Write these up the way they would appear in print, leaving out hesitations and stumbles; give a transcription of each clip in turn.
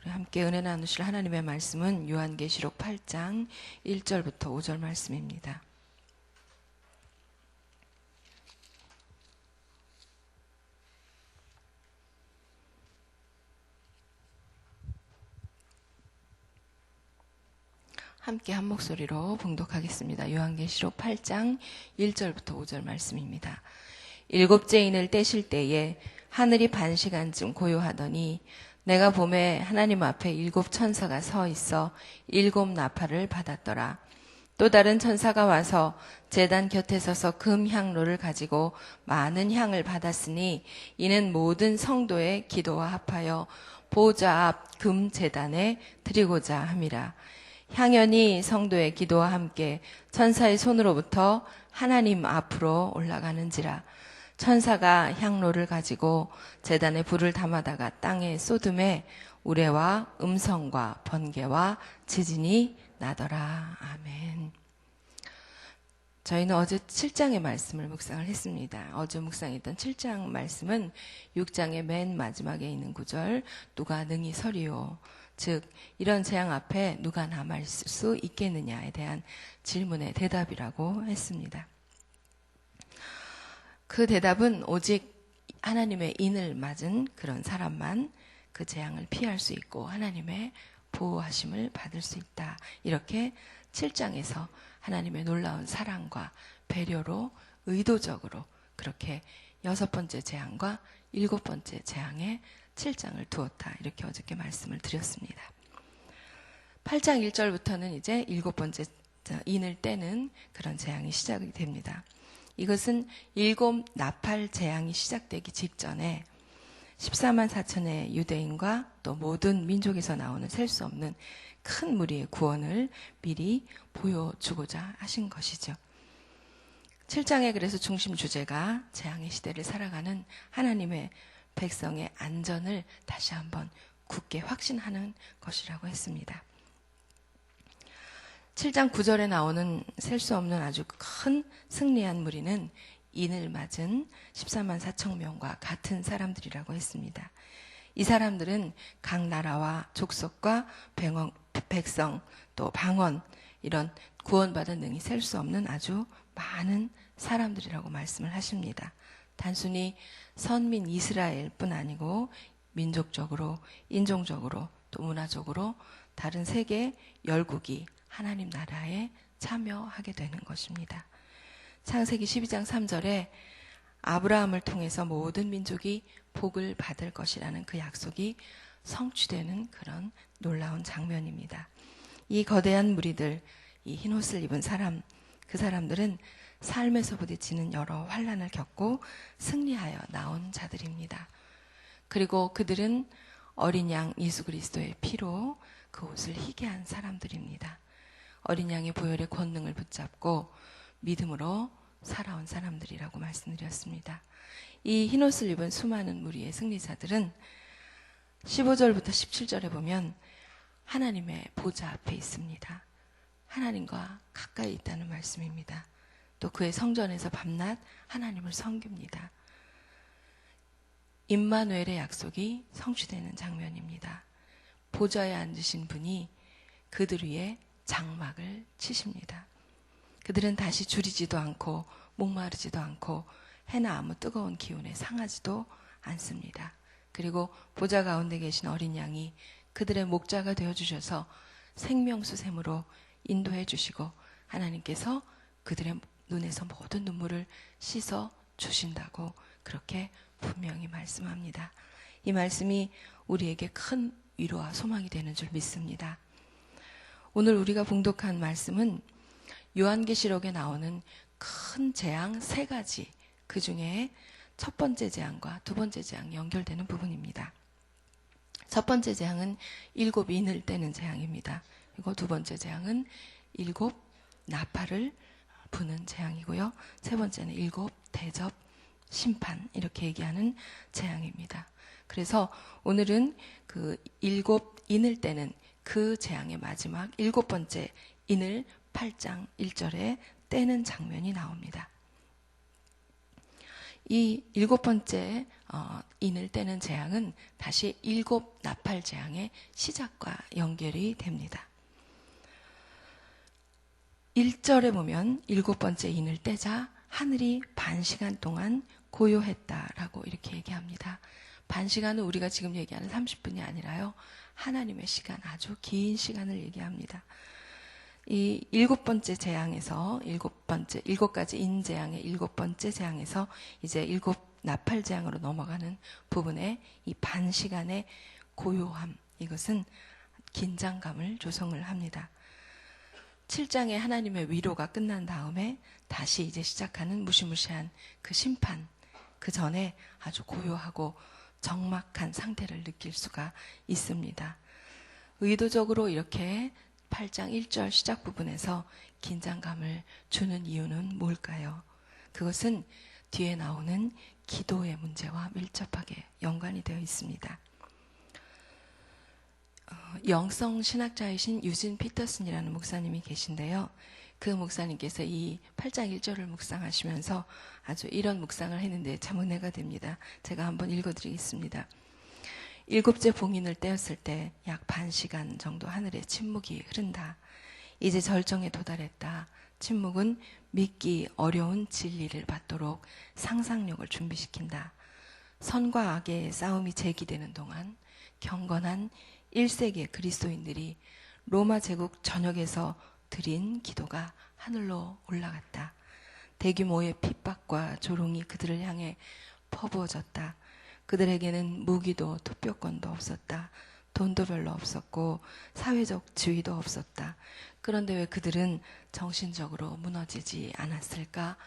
우리 함께 은혜 나누실 하나님의 말씀은 요한계시록 8장 1절부터 5절 말씀입니다. 함께 한 목소리로 봉독하겠습니다. 요한계시록 8장 1절부터 5절 말씀입니다. 일곱째 인을 떼실 때에 하늘이 반시간쯤 고요하더니 내가 보매 하나님 앞에 일곱 천사가 서 있어 일곱 나팔을 받았더라. 또 다른 천사가 와서 제단 곁에 서서 금 향로를 가지고 많은 향을 받았으니 이는 모든 성도의 기도와 합하여 보좌 앞 금 제단에 드리고자 함이라. 향연이 성도의 기도와 함께 천사의 손으로부터 하나님 앞으로 올라가는지라. 천사가 향로를 가지고 제단에 불을 담아다가 땅에 쏟음에 우레와 음성과 번개와 지진이 나더라. 아멘. 저희는 어제 7장의 말씀을 묵상을 했습니다. 어제 묵상했던 7장 말씀은 6장의 맨 마지막에 있는 구절, 누가 능히 서리요. 즉 이런 재앙 앞에 누가 남아 있을 수 있겠느냐에 대한 질문의 대답이라고 했습니다. 그 대답은 오직 하나님의 인을 맞은 그런 사람만 그 재앙을 피할 수 있고 하나님의 보호하심을 받을 수 있다. 이렇게 7장에서 하나님의 놀라운 사랑과 배려로 의도적으로 그렇게 6번째 재앙과 7번째 재앙에 7장을 두었다. 이렇게 어저께 말씀을 드렸습니다. 8장 1절부터는 이제 7번째 인을 떼는 그런 재앙이 시작이 됩니다. 이것은 7 나팔 재앙이 시작되기 직전에 14만 4천의 유대인과 또 모든 민족에서 나오는 셀 수 없는 큰 무리의 구원을 미리 보여주고자 하신 것이죠. 7장의 그래서 중심 주제가 재앙의 시대를 살아가는 하나님의 백성의 안전을 다시 한번 굳게 확신하는 것이라고 했습니다. 7장 9절에 나오는 셀 수 없는 아주 큰 승리한 무리는 인을 맞은 14만 4천 명과 같은 사람들이라고 했습니다. 이 사람들은 각 나라와 족속과 백성 또 방언 이런 구원받은 능히 셀 수 없는 아주 많은 사람들이라고 말씀을 하십니다. 단순히 선민 이스라엘뿐 아니고 민족적으로, 인종적으로, 또 문화적으로 다른 세계 열국이 하나님 나라에 참여하게 되는 것입니다. 창세기 12장 3절에 아브라함을 통해서 모든 민족이 복을 받을 것이라는 그 약속이 성취되는 그런 놀라운 장면입니다. 이 거대한 무리들, 이 흰옷을 입은 사람, 그 사람들은 삶에서 부딪히는 여러 환난을 겪고 승리하여 나온 자들입니다. 그리고 그들은 어린 양 예수 그리스도의 피로 그 옷을 희게 한 사람들입니다. 어린 양의 보혈의 권능을 붙잡고 믿음으로 살아온 사람들이라고 말씀드렸습니다. 이 흰옷을 입은 수많은 무리의 승리자들은 15절부터 17절에 보면 하나님의 보좌 앞에 있습니다. 하나님과 가까이 있다는 말씀입니다. 또 그의 성전에서 밤낮 하나님을 섬깁니다. 임마누엘의 약속이 성취되는 장면입니다. 보좌에 앉으신 분이 그들 위에 장막을 치십니다. 그들은 다시 줄이지도 않고 목마르지도 않고 해나 아무 뜨거운 기운에 상하지도 않습니다. 그리고 보좌 가운데 계신 어린 양이 그들의 목자가 되어주셔서 생명수샘으로 인도해 주시고 하나님께서 그들의 눈에서 모든 눈물을 씻어 주신다고 그렇게 분명히 말씀합니다. 이 말씀이 우리에게 큰 위로와 소망이 되는 줄 믿습니다. 오늘 우리가 봉독한 말씀은 요한계시록에 나오는 큰 재앙 3가지, 그 중에 첫 번째 재앙과 두 번째 재앙이 연결되는 부분입니다. 첫 번째 재앙은 7 인을 떼는 재앙입니다. 그리고 두 번째 재앙은 7 나팔을 부는 재앙이고요. 세 번째는 7 대접 심판 이렇게 얘기하는 재앙입니다. 그래서 오늘은 그 7 인을 떼는 그 재앙의 마지막 7번째 인을 8장 1절에 떼는 장면이 나옵니다. 이 7번째 인을 떼는 재앙은 다시 7 나팔 재앙의 시작과 연결이 됩니다. 1절에 보면 7번째 인을 떼자 하늘이 반시간 동안 고요했다라고 이렇게 얘기합니다. 반시간은 우리가 지금 얘기하는 30분이 아니라요, 하나님의 시간, 아주 긴 시간을 얘기합니다. 이 7번째 재앙에서 7가지 인재앙의 7번째 재앙에서 이제 7 나팔 재앙으로 넘어가는 부분에 이 반시간의 고요함, 이것은 긴장감을 조성을 합니다. 7장의 하나님의 위로가 끝난 다음에 다시 이제 시작하는 무시무시한 그 심판, 그 전에 아주 고요하고 적막한 상태를 느낄 수가 있습니다. 의도적으로 이렇게 8장 1절 시작 부분에서 긴장감을 주는 이유는 뭘까요? 그것은 뒤에 나오는 기도의 문제와 밀접하게 연관이 되어 있습니다. 영성 신학자이신 유진 피터슨이라는 목사님이 계신데요. 그 목사님께서 이 8장 1절을 묵상하시면서 아주 이런 묵상을 했는데 참 은혜가 됩니다. 제가 한번 읽어드리겠습니다. 7째 봉인을 떼었을 때 약 반시간 정도 하늘에 침묵이 흐른다. 이제 절정에 도달했다. 침묵은 믿기 어려운 진리를 받도록 상상력을 준비시킨다. 선과 악의 싸움이 제기되는 동안 경건한 1세기의 그리스도인들이 로마 제국 전역에서 드린 기도가 하늘로 올라갔다. 대규모의 핍박과 조롱이 그들을 향해 퍼부어졌다. 그들에게는 무기도 투표권도 없었다. 돈도 별로 없었고 사회적 지위도 없었다. 그런데 왜 그들은 정신적으로 무너지지 않았을까?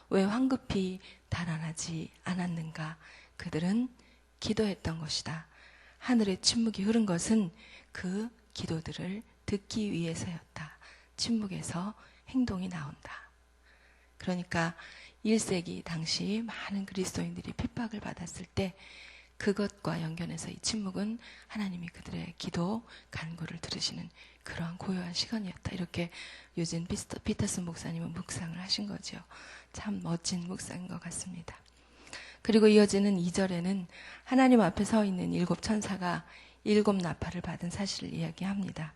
왜 황급히 달아나지 않았는가? 그들은 기도했던 것이다. 하늘의 침묵이 흐른 것은 그 기도들을 듣기 위해서였다. 침묵에서 행동이 나온다. 그러니까 1세기 당시 많은 그리스도인들이 핍박을 받았을 때 그것과 연결해서 이 침묵은 하나님이 그들의 기도 간구를 들으시는 그러한 고요한 시간이었다. 이렇게 유진 피터슨 목사님은 묵상을 하신 거죠. 참 멋진 묵상인 것 같습니다. 그리고 이어지는 2절에는 하나님 앞에 서 있는 7 천사가 7 나팔을 받은 사실을 이야기합니다.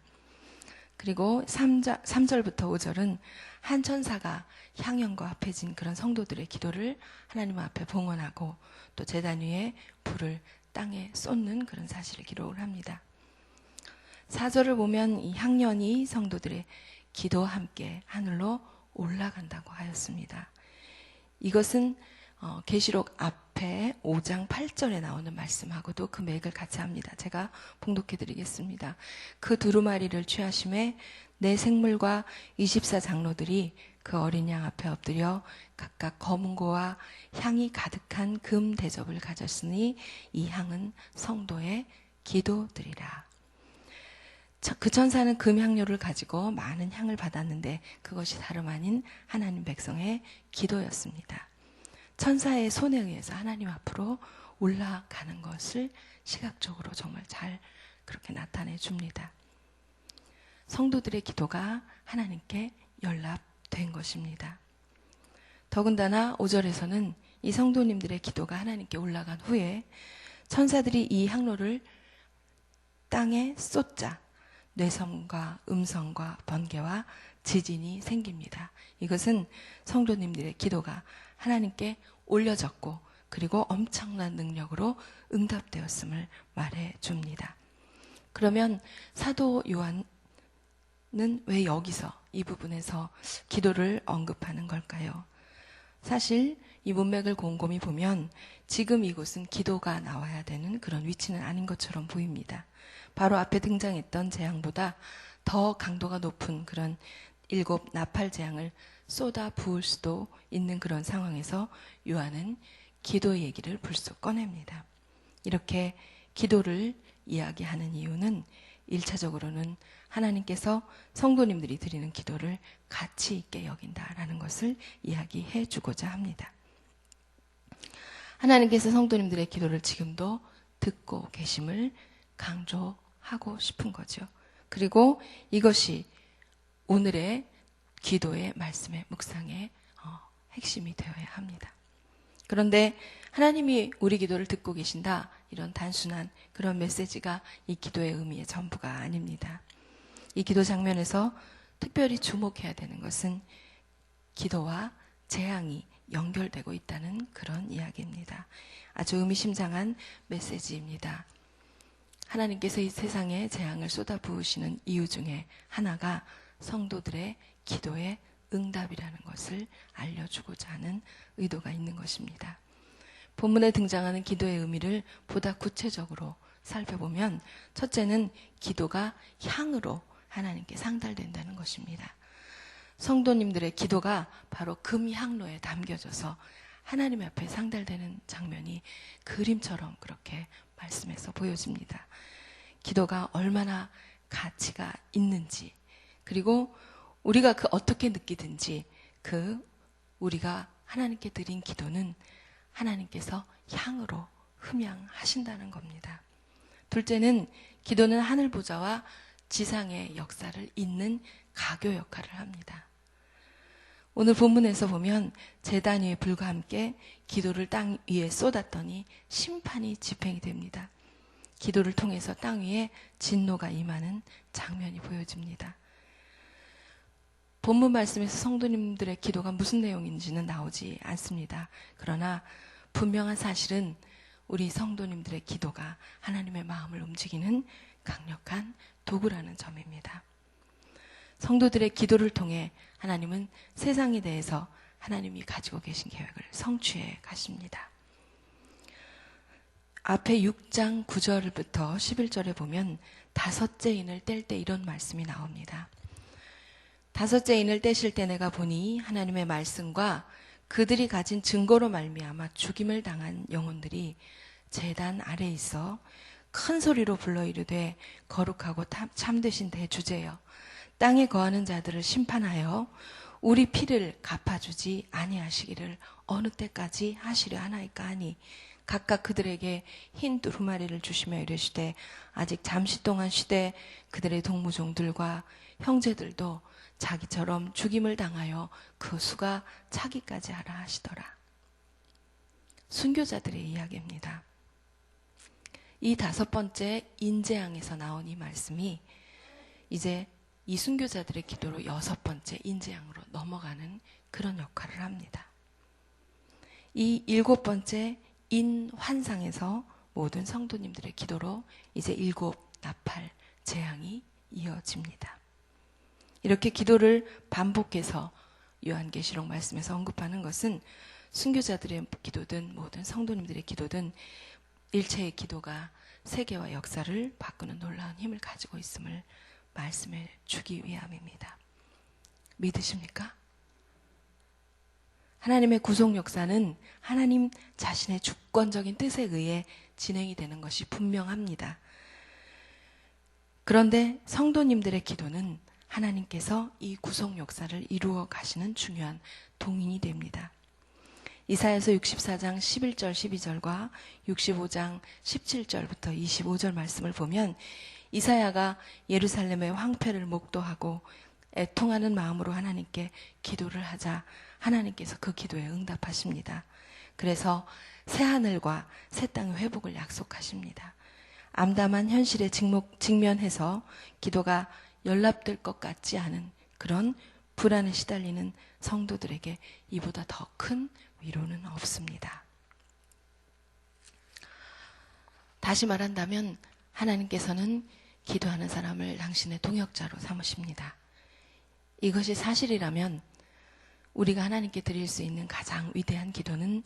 그리고 3절부터 5절은 한 천사가 향연과 합해진 그런 성도들의 기도를 하나님 앞에 봉헌하고 또 제단 위에 불을 땅에 쏟는 그런 사실을 기록을 합니다. 4절을 보면 이 향연이 성도들의 기도와 함께 하늘로 올라간다고 하였습니다. 이것은 계시록 앞에 5장 8절에 나오는 말씀하고도 그 맥을 같이 합니다. 제가 봉독해 드리겠습니다. 그 두루마리를 취하심에 네 생물과 24장로들이 그 어린 양 앞에 엎드려 각각 검은고와 향이 가득한 금 대접을 가졌으니 이 향은 성도의 기도들이라. 그 천사는 금향료를 가지고 많은 향을 받았는데 그것이 다름 아닌 하나님 백성의 기도였습니다. 천사의 손에 의해서 하나님 앞으로 올라가는 것을 시각적으로 정말 잘 그렇게 나타내 줍니다. 성도들의 기도가 하나님께 연락된 것입니다. 더군다나 5절에서는 이 성도님들의 기도가 하나님께 올라간 후에 천사들이 이 향로를 땅에 쏟자 뇌성과 음성과 번개와 지진이 생깁니다. 이것은 성도님들의 기도가 하나님께 올려졌고 그리고 엄청난 능력으로 응답되었음을 말해줍니다. 그러면 사도 요한은 왜 여기서 이 부분에서 기도를 언급하는 걸까요? 사실 이 문맥을 곰곰이 보면 지금 이곳은 기도가 나와야 되는 그런 위치는 아닌 것처럼 보입니다. 바로 앞에 등장했던 재앙보다 더 강도가 높은 그런 7 나팔 재앙을 쏟아 부을 수도 있는 그런 상황에서 요한은 기도 얘기를 불쑥 꺼냅니다. 이렇게 기도를 이야기하는 이유는 1차적으로는 하나님께서 성도님들이 드리는 기도를 가치 있게 여긴다라는 것을 이야기해 주고자 합니다. 하나님께서 성도님들의 기도를 지금도 듣고 계심을 강조하고 싶은 거죠. 그리고 이것이 오늘의 기도의 말씀의 묵상의 핵심이 되어야 합니다. 그런데 하나님이 우리 기도를 듣고 계신다, 이런 단순한 그런 메시지가 이 기도의 의미의 전부가 아닙니다. 이 기도 장면에서 특별히 주목해야 되는 것은 기도와 재앙이 연결되고 있다는 그런 이야기입니다. 아주 의미심장한 메시지입니다. 하나님께서 이 세상에 재앙을 쏟아부으시는 이유 중에 하나가 성도들의 기도의 응답이라는 것을 알려주고자 하는 의도가 있는 것입니다. 본문에 등장하는 기도의 의미를 보다 구체적으로 살펴보면, 첫째는 기도가 향으로 하나님께 상달된다는 것입니다. 성도님들의 기도가 바로 금향로에 담겨져서 하나님 앞에 상달되는 장면이 그림처럼 그렇게 말씀에서 보여집니다. 기도가 얼마나 가치가 있는지, 그리고 우리가 어떻게 느끼든지 우리가 하나님께 드린 기도는 하나님께서 향으로 흠양하신다는 겁니다. 둘째는 기도는 하늘 보좌와 지상의 역사를 잇는 가교 역할을 합니다. 오늘 본문에서 보면 제단 위에 불과 함께 기도를 땅 위에 쏟았더니 심판이 집행이 됩니다. 기도를 통해서 땅 위에 진노가 임하는 장면이 보여집니다. 본문 말씀에서 성도님들의 기도가 무슨 내용인지는 나오지 않습니다. 그러나 분명한 사실은 우리 성도님들의 기도가 하나님의 마음을 움직이는 강력한 도구라는 점입니다. 성도들의 기도를 통해 하나님은 세상에 대해서 하나님이 가지고 계신 계획을 성취해 가십니다. 앞에 6장 9절부터 11절에 보면 다섯째 인을 뗄 때 이런 말씀이 나옵니다. 다섯째 인을 떼실 때 내가 보니 하나님의 말씀과 그들이 가진 증거로 말미암아 죽임을 당한 영혼들이 제단 아래에 있어 큰 소리로 불러 이르되 거룩하고 참되신 대주제여, 땅에 거하는 자들을 심판하여 우리 피를 갚아주지 아니하시기를 어느 때까지 하시려 하나이까 하니, 각각 그들에게 흰 두루마리를 주시며 이르시되 아직 잠시 동안 쉬되 그들의 동무종들과 형제들도 자기처럼 죽임을 당하여 그 수가 차기까지 하라 하시더라. 순교자들의 이야기입니다. 이 다섯 번째 인재앙에서 나온 이 말씀이 이제 이 순교자들의 기도로 여섯 번째 인재앙으로 넘어가는 그런 역할을 합니다. 이 일곱 번째 인환상에서 모든 성도님들의 기도로 이제 일곱 나팔 재앙이 이어집니다. 이렇게 기도를 반복해서 요한계시록 말씀에서 언급하는 것은 순교자들의 기도든 모든 성도님들의 기도든 일체의 기도가 세계와 역사를 바꾸는 놀라운 힘을 가지고 있음을 말씀해 주기 위함입니다. 믿으십니까? 하나님의 구속 역사는 하나님 자신의 주권적인 뜻에 의해 진행이 되는 것이 분명합니다. 그런데 성도님들의 기도는 하나님께서 이 구속 역사를 이루어 가시는 중요한 동인이 됩니다. 이사야서 64장 11절 12절과 65장 17절부터 25절 말씀을 보면 이사야가 예루살렘의 황폐를 목도하고 애통하는 마음으로 하나님께 기도를 하자 하나님께서 그 기도에 응답하십니다. 그래서 새 하늘과 새 땅의 회복을 약속하십니다. 암담한 현실에 직면해서 기도가 연락될 것 같지 않은 그런 불안에 시달리는 성도들에게 이보다 더 큰 위로는 없습니다. 다시 말한다면 하나님께서는 기도하는 사람을 당신의 동역자로 삼으십니다. 이것이 사실이라면 우리가 하나님께 드릴 수 있는 가장 위대한 기도는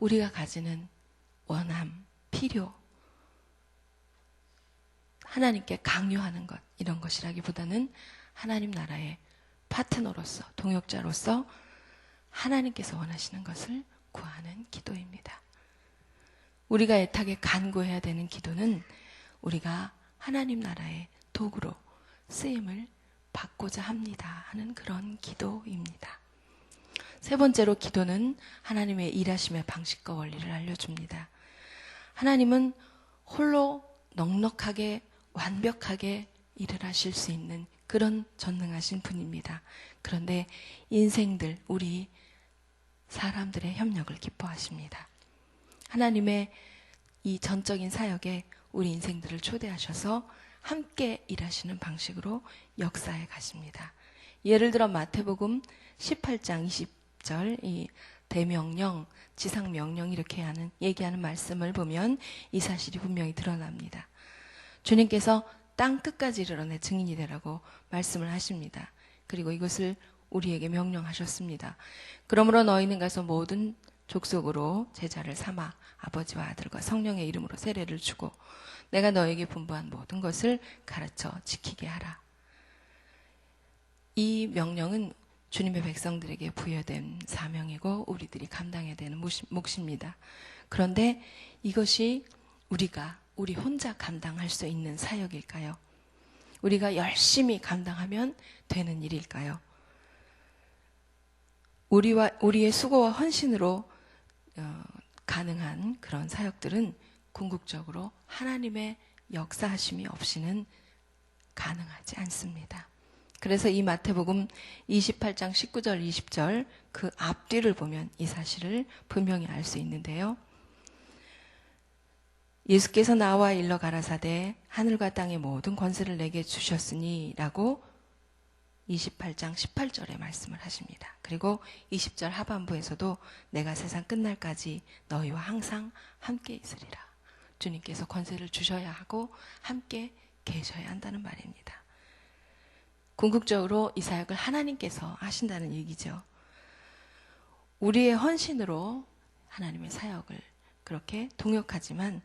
우리가 가지는 원함, 필요, 하나님께 강요하는 것, 이런 것이라기보다는 하나님 나라의 파트너로서, 동역자로서 하나님께서 원하시는 것을 구하는 기도입니다. 우리가 애타게 간구해야 되는 기도는 우리가 하나님 나라의 도구로 쓰임을 받고자 합니다 하는 그런 기도입니다. 세 번째로 기도는 하나님의 일하심의 방식과 원리를 알려줍니다. 하나님은 홀로 넉넉하게 완벽하게 일을 하실 수 있는 그런 전능하신 분입니다. 그런데 인생들, 우리 사람들의 협력을 기뻐하십니다. 하나님의 이 전적인 사역에 우리 인생들을 초대하셔서 함께 일하시는 방식으로 역사해 가십니다. 예를 들어 마태복음 18장 20절 이 대명령, 지상명령 이렇게 얘기하는 말씀을 보면 이 사실이 분명히 드러납니다. 주님께서 땅 끝까지 이르러 내 증인이 되라고 말씀을 하십니다. 그리고 이것을 우리에게 명령하셨습니다. 그러므로 너희는 가서 모든 족속으로 제자를 삼아 아버지와 아들과 성령의 이름으로 세례를 주고 내가 너에게 분부한 모든 것을 가르쳐 지키게 하라. 이 명령은 주님의 백성들에게 부여된 사명이고 우리들이 감당해야 되는 몫입니다. 그런데 이것이 우리 혼자 감당할 수 있는 사역일까요? 우리가 열심히 감당하면 되는 일일까요? 우리의 수고와 헌신으로 가능한 그런 사역들은 궁극적으로 하나님의 역사하심이 없이는 가능하지 않습니다. 그래서 이 마태복음 28장 19절 20절 그 앞뒤를 보면 이 사실을 분명히 알 수 있는데요. 예수께서 나와 일러 가라사대 하늘과 땅의 모든 권세를 내게 주셨으니 라고 28장 18절에 말씀을 하십니다. 그리고 20절 하반부에서도 내가 세상 끝날까지 너희와 항상 함께 있으리라. 주님께서 권세를 주셔야 하고 함께 계셔야 한다는 말입니다. 궁극적으로 이 사역을 하나님께서 하신다는 얘기죠. 우리의 헌신으로 하나님의 사역을 그렇게 동역하지만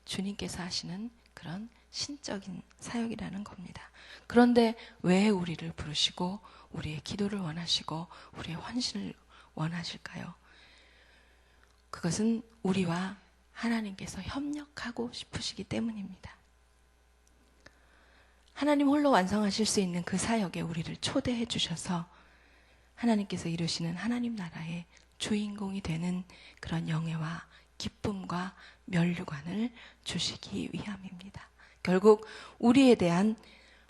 주님께서 하시는 그런 신적인 사역이라는 겁니다. 그런데 왜 우리를 부르시고 우리의 기도를 원하시고 우리의 헌신을 원하실까요? 그것은 우리와 하나님께서 협력하고 싶으시기 때문입니다. 하나님 홀로 완성하실 수 있는 그 사역에 우리를 초대해 주셔서 하나님께서 이루시는 하나님 나라의 주인공이 되는 그런 영예와 기쁨과 면류관을 주시기 위함입니다. 결국 우리에 대한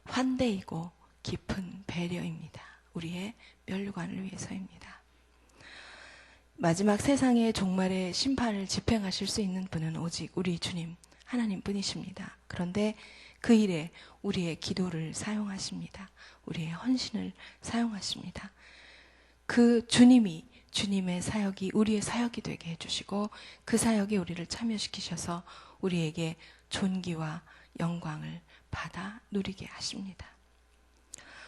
환대이고 깊은 배려입니다. 우리의 면류관을 위해서입니다. 마지막 세상의 종말의 심판을 집행하실 수 있는 분은 오직 우리 주님 하나님뿐이십니다. 그런데 그 일에 우리의 기도를 사용하십니다. 우리의 헌신을 사용하십니다. 그 주님이 주님의 사역이 우리의 사역이 되게 해주시고 그 사역에 우리를 참여시키셔서 우리에게 존귀와 영광을 받아 누리게 하십니다.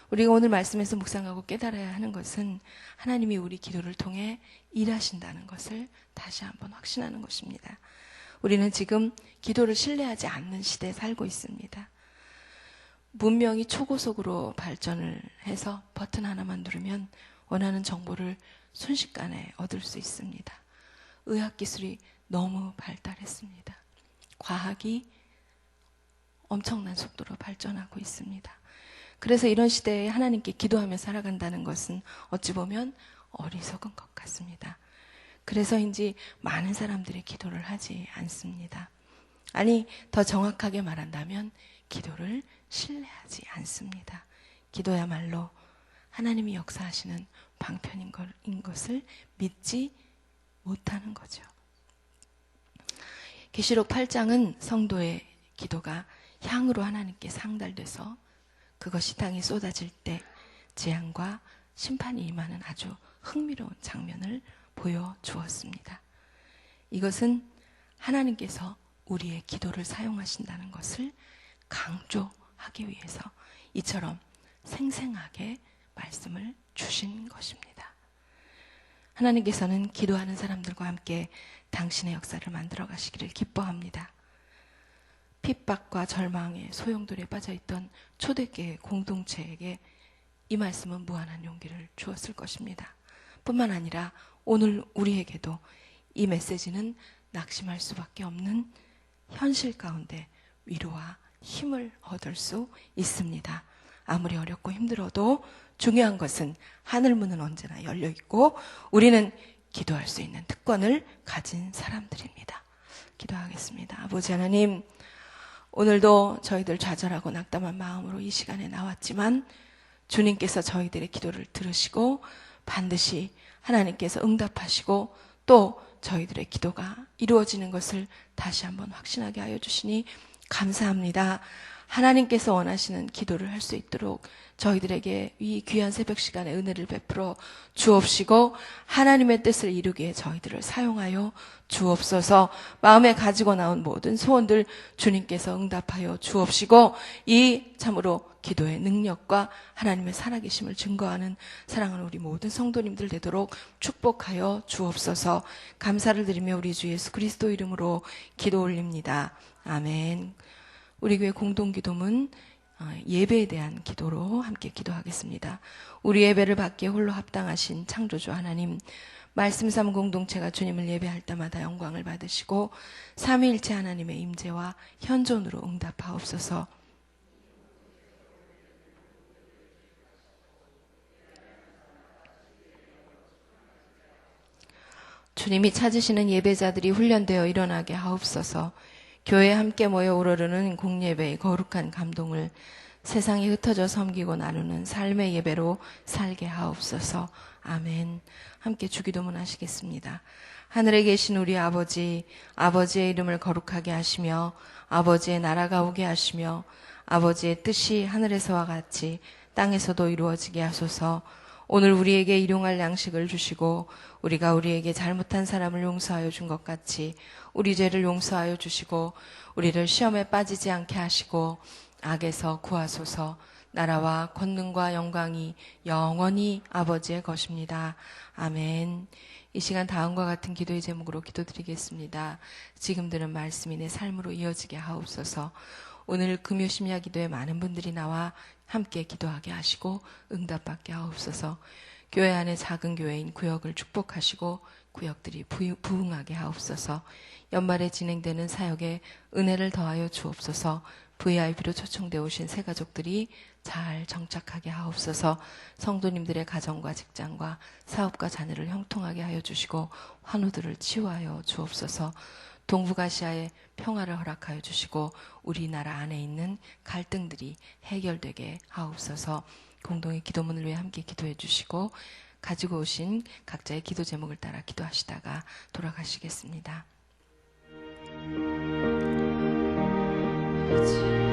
우리가 오늘 말씀에서 묵상하고 깨달아야 하는 것은 하나님이 우리 기도를 통해 일하신다는 것을 다시 한번 확신하는 것입니다. 우리는 지금 기도를 신뢰하지 않는 시대에 살고 있습니다. 문명이 초고속으로 발전을 해서 버튼 하나만 누르면 원하는 정보를 순식간에 얻을 수 있습니다. 의학기술이 너무 발달했습니다. 과학이 엄청난 속도로 발전하고 있습니다. 그래서 이런 시대에 하나님께 기도하며 살아간다는 것은 어찌 보면 어리석은 것 같습니다. 그래서인지 많은 사람들이 기도를 하지 않습니다. 아니, 더 정확하게 말한다면 기도를 신뢰하지 않습니다. 기도야말로 하나님이 역사하시는 방편인 것을 믿지 못하는 거죠. 계시록 8장은 성도의 기도가 향으로 하나님께 상달돼서 그것이 땅에 쏟아질 때 재앙과 심판이 임하는 아주 흥미로운 장면을 보여주었습니다. 이것은 하나님께서 우리의 기도를 사용하신다는 것을 강조하기 위해서 이처럼 생생하게 말씀을 주신 것입니다. 하나님께서는 기도하는 사람들과 함께 당신의 역사를 만들어 가시기를 기뻐합니다. 핍박과 절망의 소용돌이에 빠져있던 초대교회 공동체에게 이 말씀은 무한한 용기를 주었을 것입니다. 뿐만 아니라 오늘 우리에게도 이 메시지는 낙심할 수밖에 없는 현실 가운데 위로와 힘을 얻을 수 있습니다. 아무리 어렵고 힘들어도 중요한 것은 하늘문은 언제나 열려있고 우리는 기도할 수 있는 특권을 가진 사람들입니다. 기도하겠습니다. 아버지 하나님, 오늘도 저희들 좌절하고 낙담한 마음으로 이 시간에 나왔지만 주님께서 저희들의 기도를 들으시고 반드시 하나님께서 응답하시고 또 저희들의 기도가 이루어지는 것을 다시 한번 확신하게 하여 주시니 감사합니다. 하나님께서 원하시는 기도를 할 수 있도록 저희들에게 이 귀한 새벽 시간에 은혜를 베풀어 주옵시고 하나님의 뜻을 이루기에 저희들을 사용하여 주옵소서. 마음에 가지고 나온 모든 소원들 주님께서 응답하여 주옵시고 이 참으로 기도의 능력과 하나님의 살아계심을 증거하는 사랑하는 우리 모든 성도님들 되도록 축복하여 주옵소서. 감사를 드리며 우리 주 예수 그리스도 이름으로 기도 올립니다. 아멘. 우리 교회 공동기도문 예배에 대한 기도로 함께 기도하겠습니다. 우리 예배를 받기에 홀로 합당하신 창조주 하나님, 말씀 삼 공동체가 주님을 예배할 때마다 영광을 받으시고 삼위일체 하나님의 임재와 현존으로 응답하옵소서. 주님이 찾으시는 예배자들이 훈련되어 일어나게 하옵소서. 교회에 함께 모여 우러르는 공예배의 거룩한 감동을 세상에 흩어져 섬기고 나누는 삶의 예배로 살게 하옵소서. 아멘. 함께 주기도문 하시겠습니다. 하늘에 계신 우리 아버지, 아버지의 이름을 거룩하게 하시며 아버지의 나라가 오게 하시며 아버지의 뜻이 하늘에서와 같이 땅에서도 이루어지게 하소서. 오늘 우리에게 일용할 양식을 주시고 우리가 우리에게 잘못한 사람을 용서하여 준 것 같이 우리 죄를 용서하여 주시고 우리를 시험에 빠지지 않게 하시고 악에서 구하소서. 나라와 권능과 영광이 영원히 아버지의 것입니다. 아멘. 이 시간 다음과 같은 기도의 제목으로 기도드리겠습니다. 지금 들은 말씀이 내 삶으로 이어지게 하옵소서. 오늘 금요 심야 기도에 많은 분들이 나와 함께 기도하게 하시고 응답받게 하옵소서. 교회 안에 작은 교회인 구역을 축복하시고 구역들이 부흥하게 하옵소서. 연말에 진행되는 사역에 은혜를 더하여 주옵소서. VIP로 초청되어 오신 새 가족들이 잘 정착하게 하옵소서. 성도님들의 가정과 직장과 사업과 자녀를 형통하게 하여 주시고 환우들을 치유하여 주옵소서. 동북아시아에 평화를 허락하여 주시고 우리나라 안에 있는 갈등들이 해결되게 하옵소서. 공동의 기도문을 위해 함께 기도해 주시고 가지고 오신 각자의 기도 제목을 따라 기도하시다가 돌아가시겠습니다. 아버지.